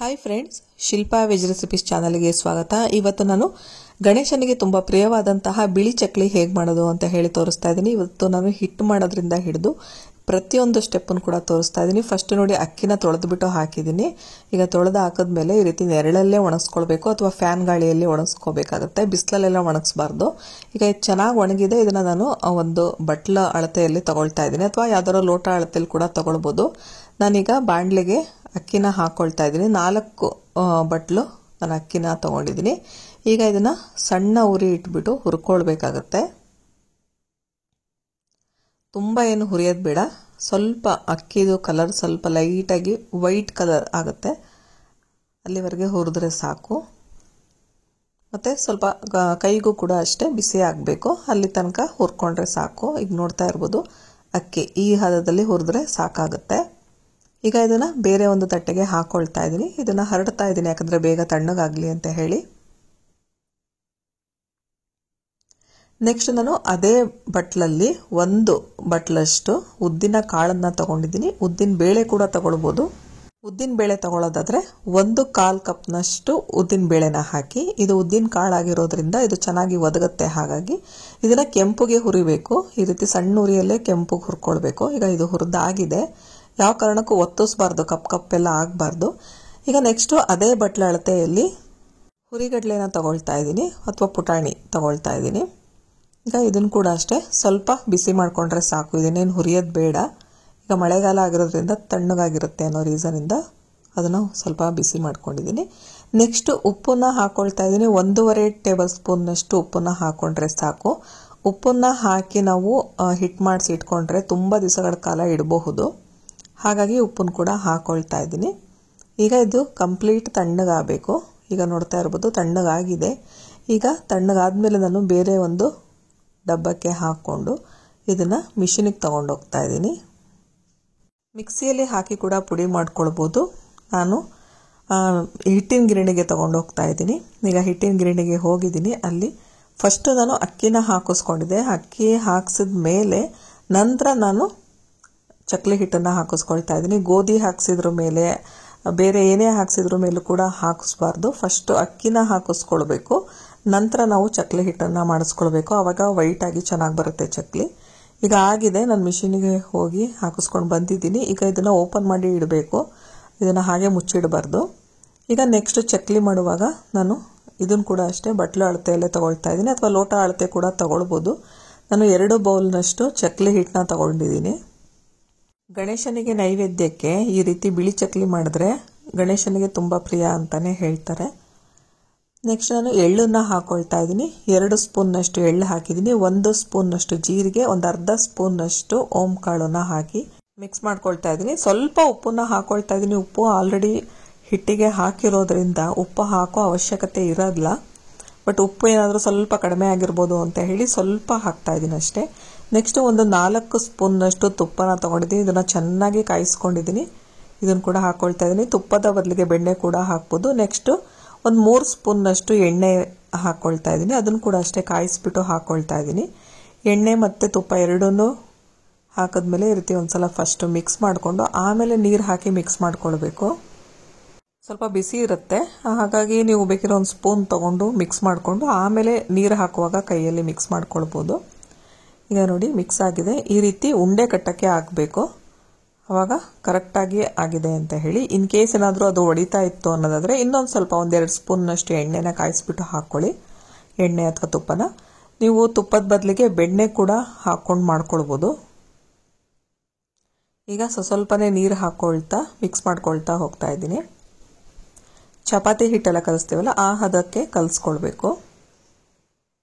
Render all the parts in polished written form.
Hi friends, Shilpa veg recipes ಚಾನಲ್ಗೆ ಸ್ವಾಗತ. ಇವತ್ತು ನಾನು ಗಣೇಶನಿಗೆ ತುಂಬ ಪ್ರಿಯವಾದಂತಹ ಬಿಳಿ ಚಕ್ಲಿ ಹೇಗೆ ಮಾಡೋದು ಅಂತ ಹೇಳಿ ತೋರಿಸ್ತಾ ಇದ್ದೀನಿ. ಇವತ್ತು ನಾನು ಹಿಟ್ಟು ಮಾಡೋದ್ರಿಂದ ಹಿಡಿದು ಪ್ರತಿಯೊಂದು ಸ್ಟೆಪ್ಪನ್ನು ಕೂಡ ತೋರಿಸ್ತಾ ಇದ್ದೀನಿ. ಫಸ್ಟ್ ನೋಡಿ, ಅಕ್ಕಿನ ತೊಳೆದ್ಬಿಟ್ಟು ಹಾಕಿದ್ದೀನಿ. ಈಗ ತೊಳೆದು ಹಾಕಿದ್ಮೇಲೆ ಈ ರೀತಿ ನೆರಳಲ್ಲೇ ಒಣಗಿಸ್ಕೊಳ್ಬೇಕು ಅಥವಾ ಫ್ಯಾನ್ ಗಾಳಿಯಲ್ಲಿ ಒಣಗಿಸ್ಕೋಬೇಕಾಗುತ್ತೆ. ಬಿಸಿಲಲ್ಲೆಲ್ಲ ಒಣಗಿಸ್ಬಾರ್ದು. ಈಗ ಇದು ಚೆನ್ನಾಗಿ ಒಣಗಿದೆ. ಇದನ್ನು ನಾನು ಒಂದು ಬಟ್ಲ ಅಳತೆಯಲ್ಲಿ ತಗೊಳ್ತಾ ಇದ್ದೀನಿ, ಅಥವಾ ಯಾವ್ದಾದ್ರು ಲೋಟ ಅಳತೆಯಲ್ಲಿ ಕೂಡ ತಗೊಳ್ಬೋದು. ನಾನೀಗ ಬಾಣಲೆಗೆ ಅಕ್ಕಿನ ಹಾಕೊಳ್ತಾ ಇದ್ದೀನಿ. 4 ಬಟ್ಲು ನಾನು ಅಕ್ಕಿನ ತಗೊಂಡಿದ್ದೀನಿ. ಈಗ ಇದನ್ನ ಸಣ್ಣ ಉರಿ ಇಟ್ಬಿಟ್ಟು ಹುರ್ಕೊಳ್ಬೇಕಾಗತ್ತೆ. ತುಂಬ ಏನು ಹುರಿಯೋದು ಬೇಡ. ಸ್ವಲ್ಪ ಅಕ್ಕಿದು ಕಲರ್ ಸ್ವಲ್ಪ ಲೈಟಾಗಿ ವೈಟ್ ಕಲರ್ ಆಗುತ್ತೆ, ಅಲ್ಲಿವರೆಗೆ ಹುರಿದ್ರೆ ಸಾಕು. ಮತ್ತು ಸ್ವಲ್ಪ ಕೈಗೂ ಕೂಡ ಅಷ್ಟೇ ಬಿಸಿ ಆಗಬೇಕು, ಅಲ್ಲಿ ತನಕ ಹುರ್ಕೊಂಡ್ರೆ ಸಾಕು. ಈಗ ನೋಡ್ತಾ ಇರ್ಬೋದು, ಅಕ್ಕಿ ಈ ಹದದಲ್ಲಿ ಹುರಿದ್ರೆ ಸಾಕಾಗುತ್ತೆ. ಈಗ ಇದನ್ನು ಬೇರೆ ಒಂದು ತಟ್ಟೆಗೆ ಹಾಕೊಳ್ತಾ ಇದ್ದೀನಿ. ಇದನ್ನು ಹರಡ್ತಾ ಇದ್ದೀನಿ, ಯಾಕಂದರೆ ಬೇಗ ತಣ್ಣಗಾಗಲಿ ಅಂತ ಹೇಳಿ. ನೆಕ್ಸ್ಟ್ ನಾನು ಅದೇ ಬಟ್ಲಲ್ಲಿ 1 ಬಟ್ಲಷ್ಟು ಉದ್ದಿನ ಕಾಳನ್ನು ತಗೊಂಡಿದ್ದೀನಿ. ಉದ್ದಿನ ಬೇಳೆ ಕೂಡ ತಗೊಳ್ಬೋದು. ಉದ್ದಿನ ಬೇಳೆ ತಗೊಳ್ಳೋದಾದ್ರೆ 1/4 ಕಪ್ನಷ್ಟು ಉದ್ದಿನ ಬೇಳೆನ ಹಾಕಿ. ಇದು ಉದ್ದಿನ ಕಾಳಾಗಿರೋದ್ರಿಂದ ಇದು ಚೆನ್ನಾಗಿ ಒದಗುತ್ತೆ. ಹಾಗಾಗಿ ಇದನ್ನು ಕೆಂಪುಗೆ ಹುರಿಬೇಕು. ಈ ರೀತಿ ಸಣ್ಣ ಉರಿಯಲ್ಲೇ ಕೆಂಪುಗೆ ಹುರ್ಕೊಳ್ಬೇಕು. ಈಗ ಇದು ಹುರಿದಾಗಿದೆ. ಯಾವ ಕಾರಣಕ್ಕೂ ಒತ್ತಿಸ್ಬಾರ್ದು, ಕಪ್ಪೆಲ್ಲ ಆಗಬಾರ್ದು. ಈಗ ನೆಕ್ಸ್ಟು ಅದೇ ಬಟ್ಲ ಅಳತೆಯಲ್ಲಿ ಹುರಿಗಡ್ಲೆನ ತಗೊಳ್ತಾ ಇದ್ದೀನಿ, ಅಥವಾ ಪುಟಾಣಿ ತಗೊಳ್ತಾ ಇದ್ದೀನಿ. ಈಗ ಇದನ್ನು ಕೂಡ ಅಷ್ಟೇ ಸ್ವಲ್ಪ ಬಿಸಿ ಮಾಡಿಕೊಂಡ್ರೆ ಸಾಕು. ಇದನ್ನೇನು ಹುರಿಯೋದು ಬೇಡ. ಈಗ ಮಳೆಗಾಲ ಆಗಿರೋದ್ರಿಂದ ತಣ್ಣಗಾಗಿರುತ್ತೆ ಅನ್ನೋ ರೀಸನಿಂದ ಅದನ್ನು ಸ್ವಲ್ಪ ಬಿಸಿ ಮಾಡ್ಕೊಂಡಿದ್ದೀನಿ. ನೆಕ್ಸ್ಟು ಉಪ್ಪನ್ನ ಹಾಕೊಳ್ತಾ ಇದ್ದೀನಿ. 1.5 ಟೇಬಲ್ ಸ್ಪೂನ್ನಷ್ಟು ಉಪ್ಪನ್ನ ಹಾಕೊಂಡ್ರೆ ಸಾಕು. ಉಪ್ಪನ್ನ ಹಾಕಿ ನಾವು ಹಿಟ್ಟು ಮಾಡಿಸಿ ಇಟ್ಕೊಂಡ್ರೆ ತುಂಬ ದಿವಸಗಳ ಕಾಲ ಇಡಬಹುದು. ಹಾಗಾಗಿ ಉಪ್ಪನ್ನು ಕೂಡ ಹಾಕೊಳ್ತಾ ಇದ್ದೀನಿ. ಈಗ ಇದು ಕಂಪ್ಲೀಟ್ ತಣ್ಣಗಾಗಬೇಕು. ಈಗ ನೋಡ್ತಾ ಇರ್ಬೋದು, ತಣ್ಣಗಾಗಿದೆ. ಈಗ ತಣ್ಣಗಾದ್ಮೇಲೆ ನಾನು ಬೇರೆ ಒಂದು ಡಬ್ಬಕ್ಕೆ ಹಾಕ್ಕೊಂಡು ಇದನ್ನು ಮಿಷಿನಿಗೆ ತೊಗೊಂಡೋಗ್ತಾ ಇದ್ದೀನಿ. ಮಿಕ್ಸಿಯಲ್ಲಿ ಹಾಕಿ ಕೂಡ ಪುಡಿ ಮಾಡ್ಕೊಳ್ಬೋದು. ನಾನು ಹಿಟ್ಟಿನ ಗಿರಣಿಗೆ ತೊಗೊಂಡೋಗ್ತಾ ಇದ್ದೀನಿ. ಈಗ ಹಿಟ್ಟಿನ ಗಿರಣಿಗೆ ಹೋಗಿದ್ದೀನಿ. ಅಲ್ಲಿ ಫಸ್ಟು ನಾನು ಅಕ್ಕಿನ ಹಾಕಿಸ್ಕೊಂಡಿದ್ದೆ. ಅಕ್ಕಿ ಹಾಕ್ಸಿದ ಮೇಲೆ ನಂತರ ನಾನು ಚಕ್ಲಿ ಹಿಟ್ಟನ್ನು ಹಾಕಿಸ್ಕೊಳ್ತಾ ಇದ್ದೀನಿ. ಗೋಧಿ ಹಾಕ್ಸಿದ್ರ ಮೇಲೆ ಬೇರೆ ಏನೇ ಹಾಕ್ಸಿದ್ರ ಮೇಲೂ ಕೂಡ ಹಾಕಿಸ್ಬಾರ್ದು. ಫಸ್ಟು ಅಕ್ಕಿನ ಹಾಕಿಸ್ಕೊಳ್ಬೇಕು, ನಂತರ ನಾವು ಚಕ್ಲಿ ಹಿಟ್ಟನ್ನು ಮಾಡಿಸ್ಕೊಳ್ಬೇಕು. ಆವಾಗ ವೈಟಾಗಿ ಚೆನ್ನಾಗಿ ಬರುತ್ತೆ ಚಕ್ಲಿ. ಈಗ ಆಗಿದೆ. ನಾನು ಮಿಷಿನಿಗೆ ಹೋಗಿ ಹಾಕಿಸ್ಕೊಂಡು ಬಂದಿದ್ದೀನಿ. ಈಗ ಇದನ್ನು ಓಪನ್ ಮಾಡಿ ಇಡಬೇಕು. ಇದನ್ನು ಹಾಗೆ ಮುಚ್ಚಿಡಬಾರ್ದು. ಈಗ ನೆಕ್ಸ್ಟ್ ಚಕ್ಲಿ ಮಾಡುವಾಗ ನಾನು ಇದನ್ನು ಕೂಡ ಅಷ್ಟೇ ಬಟ್ಲು ಅಳತೆಯಲ್ಲೇ ತಗೊಳ್ತಾ ಇದ್ದೀನಿ, ಅಥವಾ ಲೋಟ ಅಳತೆ ಕೂಡ ತಗೊಳ್ಬೋದು. ನಾನು 2 ಬೌಲ್ನಷ್ಟು ಚಕ್ಲಿ ಹಿಟ್ಟನ್ನ ತಗೊಂಡಿದ್ದೀನಿ. ಗಣೇಶನಿಗೆ ನೈವೇದ್ಯಕ್ಕೆ ಈ ರೀತಿ ಬಿಳಿ ಚಕ್ಲಿ ಮಾಡಿದ್ರೆ ಗಣೇಶನಿಗೆ ತುಂಬ ಪ್ರಿಯ ಅಂತಾನೆ ಹೇಳ್ತಾರೆ. ನೆಕ್ಸ್ಟ್ ನಾನು ಎಳ್ಳನ್ನು ಹಾಕೊಳ್ತಾ ಇದ್ದೀನಿ. 2 ಸ್ಪೂನ್ನಷ್ಟು ಎಳ್ಳು ಹಾಕಿದ್ದೀನಿ. 1 ಸ್ಪೂನ್ನಷ್ಟು ಜೀರಿಗೆ, 1/2 ಸ್ಪೂನ್ನಷ್ಟು ಓಂ ಕಾಳನ್ನು ಹಾಕಿ ಮಿಕ್ಸ್ ಮಾಡ್ಕೊಳ್ತಾ ಇದ್ದೀನಿ. ಸ್ವಲ್ಪ ಉಪ್ಪನ್ನ ಹಾಕೊಳ್ತಾ ಇದ್ದೀನಿ. ಉಪ್ಪು ಆಲ್ರೆಡಿ ಹಿಟ್ಟಿಗೆ ಹಾಕಿರೋದ್ರಿಂದ ಉಪ್ಪು ಹಾಕೋ ಅವಶ್ಯಕತೆ ಇರೋದಿಲ್ಲ. ಬಟ್ ಉಪ್ಪು ಏನಾದರೂ ಸ್ವಲ್ಪ ಕಡಿಮೆ ಆಗಿರ್ಬೋದು ಅಂತ ಹೇಳಿ ಸ್ವಲ್ಪ ಹಾಕ್ತಾ ಇದ್ದೀನಿ ಅಷ್ಟೇ. ನೆಕ್ಸ್ಟ್ ಒಂದು 4 ಸ್ಪೂನ್ನಷ್ಟು ತುಪ್ಪನ ತೊಗೊಂಡಿದ್ದೀನಿ. ಇದನ್ನು ಚೆನ್ನಾಗಿ ಕಾಯಿಸ್ಕೊಂಡಿದ್ದೀನಿ. ಇದನ್ನು ಕೂಡ ಹಾಕ್ಕೊಳ್ತಾ ಇದ್ದೀನಿ. ತುಪ್ಪದ ಬದಲಿಗೆ ಬೆಣ್ಣೆ ಕೂಡ ಹಾಕ್ಬೋದು. ನೆಕ್ಸ್ಟು ಒಂದು 3 ಸ್ಪೂನ್ನಷ್ಟು ಎಣ್ಣೆ ಹಾಕ್ಕೊಳ್ತಾ ಇದ್ದೀನಿ. ಅದನ್ನು ಕೂಡ ಅಷ್ಟೇ ಕಾಯಿಸ್ಬಿಟ್ಟು ಹಾಕ್ಕೊಳ್ತಾ ಇದ್ದೀನಿ. ಎಣ್ಣೆ ಮತ್ತು ತುಪ್ಪ ಎರಡನ್ನೂ ಹಾಕಿದ್ಮೇಲೆ ಈ ರೀತಿ ಒಂದ್ಸಲ ಫಸ್ಟು ಮಿಕ್ಸ್ ಮಾಡಿಕೊಂಡು ಆಮೇಲೆ ನೀರು ಹಾಕಿ ಮಿಕ್ಸ್ ಮಾಡ್ಕೊಳ್ಬೇಕು. ಸ್ವಲ್ಪ ಬಿಸಿ ಇರುತ್ತೆ, ಹಾಗಾಗಿ ನೀವು ಬೇಕಿರೋ ಒಂದು ಸ್ಪೂನ್ ತೊಗೊಂಡು ಮಿಕ್ಸ್ ಮಾಡಿಕೊಂಡು ಆಮೇಲೆ ನೀರು ಹಾಕುವಾಗ ಕೈಯಲ್ಲಿ ಮಿಕ್ಸ್ ಮಾಡ್ಕೊಳ್ಬೋದು. ಈಗ ನೋಡಿ, ಮಿಕ್ಸ್ ಆಗಿದೆ. ಈ ರೀತಿ ಉಂಡೆ ಕಟ್ಟಕ್ಕೆ ಆಗಬೇಕು. ಆವಾಗ ಕರೆಕ್ಟಾಗಿ ಆಗಿದೆ ಅಂತ ಹೇಳಿ. ಇನ್ ಕೇಸ್ ಏನಾದರೂ ಅದು ಹೊಡಿತಾ ಇತ್ತು ಅನ್ನೋದಾದರೆ ಇನ್ನೊಂದು ಸ್ವಲ್ಪ 1-2 ಸ್ಪೂನ್ನಷ್ಟು ಎಣ್ಣೆನ ಕಾಯಿಸ್ಬಿಟ್ಟು ಹಾಕ್ಕೊಳ್ಳಿ. ಎಣ್ಣೆ ಅಥವಾ ತುಪ್ಪನ. ನೀವು ತುಪ್ಪದ ಬದಲಿಗೆ ಬೆಣ್ಣೆ ಕೂಡ ಹಾಕ್ಕೊಂಡು ಮಾಡ್ಕೊಳ್ಬೋದು. ಈಗ ಸ್ವಲ್ಪನೇ ನೀರು ಹಾಕ್ಕೊಳ್ತಾ ಮಿಕ್ಸ್ ಮಾಡ್ಕೊಳ್ತಾ ಹೋಗ್ತಾ ಇದ್ದೀನಿ. ಚಪಾತಿ ಹಿಟ್ಟೆಲ್ಲ ಕಲಿಸ್ತೀವಲ್ಲ, ಆ ಹದಕ್ಕೆ ಕಲಿಸ್ಕೊಳ್ಬೇಕು.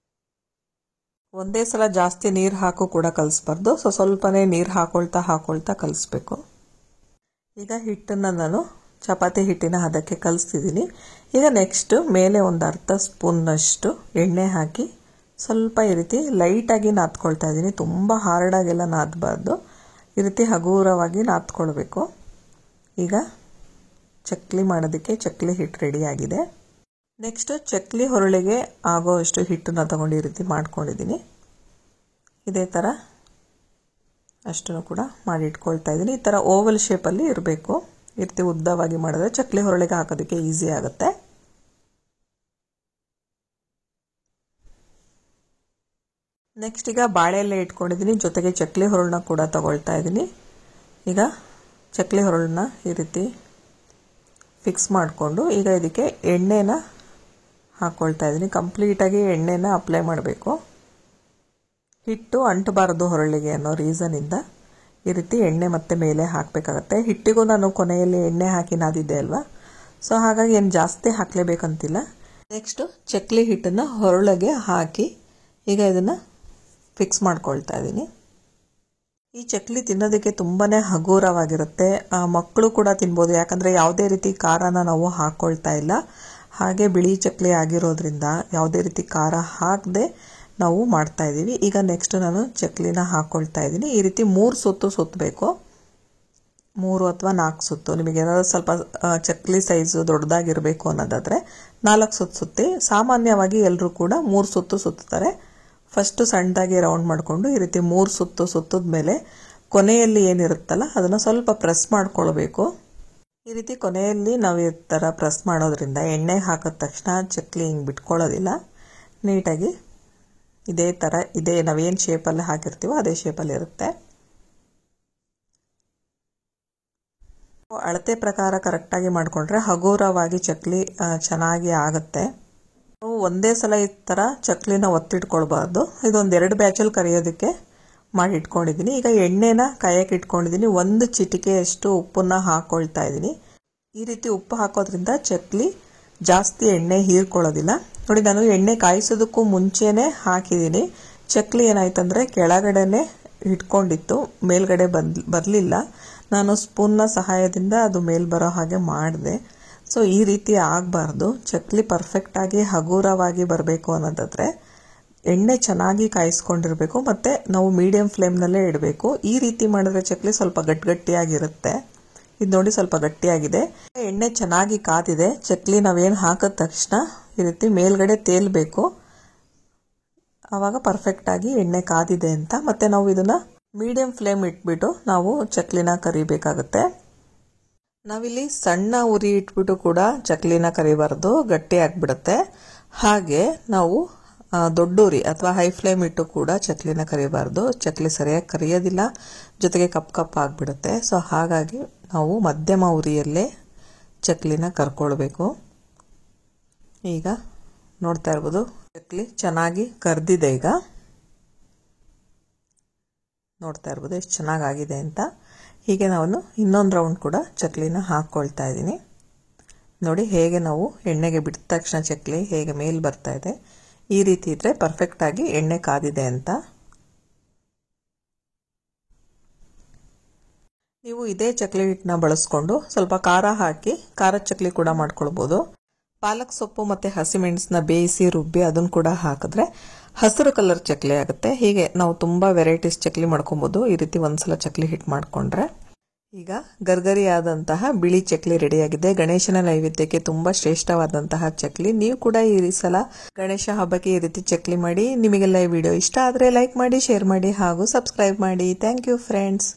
ಒಂದೇ ಸಲ ಜಾಸ್ತಿ ನೀರು ಹಾಕು ಕೂಡ ಕಲಿಸ್ಬಾರ್ದು. ಸ್ವಲ್ಪನೇ ನೀರು ಹಾಕೊಳ್ತಾ ಕಲಿಸ್ಬೇಕು. ಈಗ ಹಿಟ್ಟನ್ನು ನಾನು ಚಪಾತಿ ಹಿಟ್ಟಿನ ಹದಕ್ಕೆ ಕಲಿಸ್ತಿದ್ದೀನಿ. ಈಗ ನೆಕ್ಸ್ಟ್ ಮೇಲೆ 1/2 ಸ್ಪೂನ್ನಷ್ಟು ಎಣ್ಣೆ ಹಾಕಿ ಸ್ವಲ್ಪ ಈ ರೀತಿ ಲೈಟಾಗಿ ನಾದ್ಕೊಳ್ತಾ ಇದ್ದೀನಿ. ತುಂಬ ಹಾರ್ಡಾಗೆಲ್ಲ ನಾದಬಾರ್ದು. ಈ ರೀತಿ ಹಗುರವಾಗಿ ನಾದ್ಕೊಳ್ಬೇಕು. ಈಗ ಚಕ್ಲಿ ಮಾಡೋದಕ್ಕೆ ಚಕ್ಲಿ ಹಿಟ್ಟು ರೆಡಿಯಾಗಿದೆ. ನೆಕ್ಸ್ಟ್ ಚಕ್ಲಿ ಹೊರಳಿಗೆ ಆಗೋ ಅಷ್ಟು ಹಿಟ್ಟನ್ನು ತಗೊಂಡು ಈ ರೀತಿ ಮಾಡ್ಕೊಂಡಿದ್ದೀನಿ. ಇದೇ ಥರ ಅಷ್ಟನ್ನು ಕೂಡ ಮಾಡಿ ಇಟ್ಕೊಳ್ತಾ ಇದ್ದೀನಿ. ಈ ಥರ ಓವಲ್ ಶೇಪಲ್ಲಿ ಇರಬೇಕು. ಈ ರೀತಿ ಉದ್ದವಾಗಿ ಮಾಡಿದ್ರೆ ಚಕ್ಲಿ ಹೊರಳಿಗೆ ಹಾಕೋದಕ್ಕೆ ಈಸಿ ಆಗುತ್ತೆ. ನೆಕ್ಸ್ಟ್ ಈಗ ಬಾಳೆ ಎಲೆ ಇಟ್ಕೊಂಡಿದ್ದೀನಿ, ಜೊತೆಗೆ ಚಕ್ಲಿ ಹೊರಳನ್ನ ಕೂಡ ತಗೊಳ್ತಾ ಇದ್ದೀನಿ. ಈಗ ಚಕ್ಲಿ ಹೊರಳನ್ನ ಈ ರೀತಿ ಫಿಕ್ಸ್ ಮಾಡಿಕೊಂಡು ಈಗ ಇದಕ್ಕೆ ಎಣ್ಣೆನ ಹಾಕ್ಕೊಳ್ತಾ ಇದ್ದೀನಿ. ಕಂಪ್ಲೀಟಾಗಿ ಎಣ್ಣೆನ ಅಪ್ಲೈ ಮಾಡಬೇಕು. ಹಿಟ್ಟು ಅಂಟಬಾರದು ಹೊರಳಿಗೆ ಅನ್ನೋ ರೀಸನಿಂದ ಈ ರೀತಿ ಎಣ್ಣೆ ಮತ್ತೆ ಮೇಲೆ ಹಾಕಬೇಕಾಗತ್ತೆ. ಹಿಟ್ಟಿಗೂ ನಾನು ಕೊನೆಯಲ್ಲಿ ಎಣ್ಣೆ ಹಾಕಿ ನಾದಿದ್ದೆ ಅಲ್ವಾ, ಸೊ ಹಾಗಾಗಿ ಏನು ಜಾಸ್ತಿ ಹಾಕಲೇಬೇಕಂತಿಲ್ಲ. ನೆಕ್ಸ್ಟು ಚಕ್ಲಿ ಹಿಟ್ಟನ್ನು ಹೊರಳಿಗೆ ಹಾಕಿ ಈಗ ಇದನ್ನು ಫಿಕ್ಸ್ ಮಾಡ್ಕೊಳ್ತಾ ಇದ್ದೀನಿ. ಈ ಚಕ್ಲಿ ತಿನ್ನೋದಕ್ಕೆ ತುಂಬಾ ಹಗುರವಾಗಿರುತ್ತೆ, ಮಕ್ಕಳು ಕೂಡ ತಿನ್ಬೋದು. ಯಾಕಂದರೆ ಯಾವುದೇ ರೀತಿ ಖಾರನ ನಾವು ಹಾಕ್ಕೊಳ್ತಾ ಇಲ್ಲ, ಹಾಗೆ ಬಿಳಿ ಚಕ್ಲಿ ಆಗಿರೋದ್ರಿಂದ ಯಾವುದೇ ರೀತಿ ಖಾರ ಹಾಕದೆ ನಾವು ಮಾಡ್ತಾ ಇದ್ದೀವಿ. ಈಗ ನೆಕ್ಸ್ಟ್ ನಾನು ಚಕ್ಲಿನ ಹಾಕ್ಕೊಳ್ತಾ ಇದ್ದೀನಿ. ಈ ರೀತಿ 3 ಸುತ್ತು ಸುತ್ತಬೇಕು, 3 ಅಥವಾ 4 ಸುತ್ತು. ನಿಮಗೆ ಏನಾದರೂ ಸ್ವಲ್ಪ ಚಕ್ಲಿ ಸೈಜು ದೊಡ್ಡದಾಗಿರಬೇಕು ಅನ್ನೋದಾದರೆ 4 ಸುತ್ತು ಸುತ್ತಿ. ಸಾಮಾನ್ಯವಾಗಿ ಎಲ್ಲರೂ ಕೂಡ 3 ಸುತ್ತು ಸುತ್ತಾರೆ. ಫಸ್ಟು ಸಣ್ಣದಾಗಿ ರೌಂಡ್ ಮಾಡಿಕೊಂಡು ಈ ರೀತಿ 3 ಸುತ್ತು ಸುತ್ತಿದ ಮೇಲೆ ಕೊನೆಯಲ್ಲಿ ಏನಿರುತ್ತಲ್ಲ ಅದನ್ನು ಸ್ವಲ್ಪ ಪ್ರೆಸ್ ಮಾಡ್ಕೊಳ್ಬೇಕು. ಈ ರೀತಿ ಕೊನೆಯಲ್ಲಿ ನಾವು ಈ ಥರ ಪ್ರೆಸ್ ಮಾಡೋದ್ರಿಂದ ಎಣ್ಣೆಗೆ ಹಾಕಿದ ತಕ್ಷಣ ಚಕ್ಲಿ ಹಿಂಗೆ ಬಿಟ್ಕೊಳ್ಳೋದಿಲ್ಲ, ನೀಟಾಗಿ ಇದೇ ನಾವೇನು ಶೇಪಲ್ಲಿ ಹಾಕಿರ್ತೀವೋ ಅದೇ ಶೇಪಲ್ಲಿ ಇರುತ್ತೆ. ಅಳತೆ ಪ್ರಕಾರ ಕರೆಕ್ಟಾಗಿ ಮಾಡಿಕೊಂಡ್ರೆ ಹಗುರವಾಗಿ ಚಕ್ಲಿ ಚೆನ್ನಾಗಿ ಆಗುತ್ತೆ. ಒಂದೇ ಸಲ ಈ ಥರ ಚಕ್ಲಿನ ಒತ್ತಿಟ್ಕೊಳ್ಬಾರ್ದು. ಇದೊಂದು 2 ಬ್ಯಾಚಲ್ಲಿ ಕರಿಯೋದಕ್ಕೆ ಮಾಡಿ ಇಟ್ಕೊಂಡಿದ್ದೀನಿ. ಈಗ ಎಣ್ಣೆನ ಕಾಯಕ್ಕೆ ಇಟ್ಕೊಂಡಿದ್ದೀನಿ. 1 ಚಿಟಿಕೆಯಷ್ಟು ಉಪ್ಪನ್ನ ಹಾಕ್ಕೊಳ್ತಾ ಇದ್ದೀನಿ. ಈ ರೀತಿ ಉಪ್ಪು ಹಾಕೋದ್ರಿಂದ ಚಕ್ಲಿ ಜಾಸ್ತಿ ಎಣ್ಣೆ ಹೀರ್ಕೊಳ್ಳೋದಿಲ್ಲ. ನೋಡಿ, ನಾನು ಎಣ್ಣೆ ಕಾಯಿಸೋದಕ್ಕೂ ಮುಂಚೆನೇ ಹಾಕಿದ್ದೀನಿ. ಚಕ್ಲಿ ಏನಾಯ್ತಂದ್ರೆ ಕೆಳಗಡೆನೆ ಇಟ್ಕೊಂಡಿತ್ತು, ಮೇಲ್ಗಡೆ ಬರಲಿಲ್ಲ. ನಾನು ಸ್ಪೂನ್ನ ಸಹಾಯದಿಂದ ಅದು ಮೇಲ್ ಬರೋ ಹಾಗೆ ಮಾಡಿದೆ. ಸೊ ಈ ರೀತಿ ಆಗಬಾರ್ದು. ಚಕ್ಲಿ ಪರ್ಫೆಕ್ಟಾಗಿ ಹಗುರವಾಗಿ ಬರಬೇಕು ಅನ್ನೋದಾದರೆ ಎಣ್ಣೆ ಚೆನ್ನಾಗಿ ಕಾಯಿಸ್ಕೊಂಡಿರಬೇಕು, ಮತ್ತು ನಾವು ಮೀಡಿಯಂ ಫ್ಲೇಮ್ನಲ್ಲೇ ಇಡಬೇಕು. ಈ ರೀತಿ ಮಾಡಿದ್ರೆ ಚಕ್ಲಿ ಸ್ವಲ್ಪ ಗಟ್ಟಿಯಾಗಿರುತ್ತೆ. ಇದು ನೋಡಿ ಸ್ವಲ್ಪ ಗಟ್ಟಿಯಾಗಿದೆ. ಎಣ್ಣೆ ಚೆನ್ನಾಗಿ ಕಾದಿದೆ. ಚಕ್ಲಿ ನಾವೇನು ಹಾಕಿದ ತಕ್ಷಣ ಈ ರೀತಿ ಮೇಲ್ಗಡೆ ತೇಲ್ಬೇಕು, ಆವಾಗ ಪರ್ಫೆಕ್ಟಾಗಿ ಎಣ್ಣೆ ಕಾದಿದೆ ಅಂತ. ಮತ್ತು ನಾವು ಇದನ್ನು ಮೀಡಿಯಂ ಫ್ಲೇಮ್ ಇಟ್ಬಿಟ್ಟು ನಾವು ಚಕ್ಲಿನ ಕರಿಬೇಕಾಗುತ್ತೆ. ನಾವಿಲ್ಲಿ ಸಣ್ಣ ಉರಿ ಇಟ್ಬಿಟ್ಟು ಕೂಡ ಚಕ್ಲಿನ ಕರಿಬಾರ್ದು, ಗಟ್ಟಿ ಆಗಿಬಿಡುತ್ತೆ. ಹಾಗೆ ನಾವು ದೊಡ್ಡ ಉರಿ ಅಥವಾ ಹೈ ಫ್ಲೇಮ್ ಇಟ್ಟು ಕೂಡ ಚಕ್ಲಿನ ಕರಿಬಾರ್ದು. ಚಕ್ಲಿ ಸರಿಯಾಗಿ ಕರಿಯೋದಿಲ್ಲ, ಜೊತೆಗೆ ಕಪ್ ಆಗಿಬಿಡುತ್ತೆ. ಸೊ ಹಾಗಾಗಿ ನಾವು ಮಧ್ಯಮ ಉರಿಯಲ್ಲೇ ಚಕ್ಲಿನ ಕರ್ಕೊಳ್ಬೇಕು. ಈಗ ನೋಡ್ತಾ ಇರ್ಬೋದು ಚಕ್ಲಿ ಚೆನ್ನಾಗಿ ಕರ್ದಿದೆ. ಈಗ ನೋಡ್ತಾ ಇರ್ಬೋದು ಎಷ್ಟು ಚೆನ್ನಾಗಾಗಿದೆ ಅಂತ. ಹೀಗೆ ನಾನು ಇನ್ನೊಂದು ರೌಂಡ್ ಕೂಡ ಚಕ್ಲಿನ ಹಾಕ್ಕೊಳ್ತಾ ಇದ್ದೀನಿ. ನೋಡಿ ಹೇಗೆ ನಾವು ಎಣ್ಣೆಗೆ ಬಿಟ್ಟ ತಕ್ಷಣ ಚಕ್ಲಿ ಹೇಗೆ ಮೇಲ್ ಬರ್ತಾ ಇದೆ. ಈ ರೀತಿ ಇದ್ರೆ ಪರ್ಫೆಕ್ಟಾಗಿ ಎಣ್ಣೆ ಕಾದಿದೆ ಅಂತ. ನೀವು ಇದೇ ಚಕ್ಲಿ ಹಿಟ್ಟನ್ನ ಬಳಸ್ಕೊಂಡು ಸ್ವಲ್ಪ ಖಾರ ಹಾಕಿ ಖಾರದ ಚಕ್ಲಿ ಕೂಡ ಮಾಡ್ಕೊಳ್ಬೋದು. ಪಾಲಕ್ ಸೊಪ್ಪು ಮತ್ತು ಹಸಿಮೆಣಸನ್ನ ಬೇಯಿಸಿ ರುಬ್ಬಿ ಅದನ್ನು ಕೂಡ ಹಾಕಿದ್ರೆ ಹಸಿರು ಕಲರ್ ಚಕ್ಲಿ ಆಗುತ್ತೆ. ಹೀಗೆ ನಾವು ತುಂಬ ವೆರೈಟೀಸ್ ಚಕ್ಲಿ ಮಾಡ್ಕೊಬೋದು ಈ ರೀತಿ ಒಂದ್ಸಲ ಚಕ್ಲಿ ಹಿಟ್ಟು ಮಾಡಿಕೊಂಡ್ರೆ. ಈಗ ಗರ್ಗರಿಯಾದಂತಹ ಬಿಳಿ ಚಕ್ಲಿ ರೆಡಿಯಾಗಿದೆ. ಗಣೇಶನ ನೈವೇದ್ಯಕ್ಕೆ ತುಂಬ ಶ್ರೇಷ್ಠವಾದಂತಹ ಚಕ್ಲಿ. ನೀವು ಕೂಡ ಈ ಸಲ ಗಣೇಶ ಹಬ್ಬಕ್ಕೆ ಈ ರೀತಿ ಚಕ್ಲಿ ಮಾಡಿ. ನಿಮಗೆಲ್ಲ ಈ ವಿಡಿಯೋ ಇಷ್ಟ ಆದರೆ ಲೈಕ್ ಮಾಡಿ, ಶೇರ್ ಮಾಡಿ ಹಾಗೂ ಸಬ್ಸ್ಕ್ರೈಬ್ ಮಾಡಿ. Thank you friends.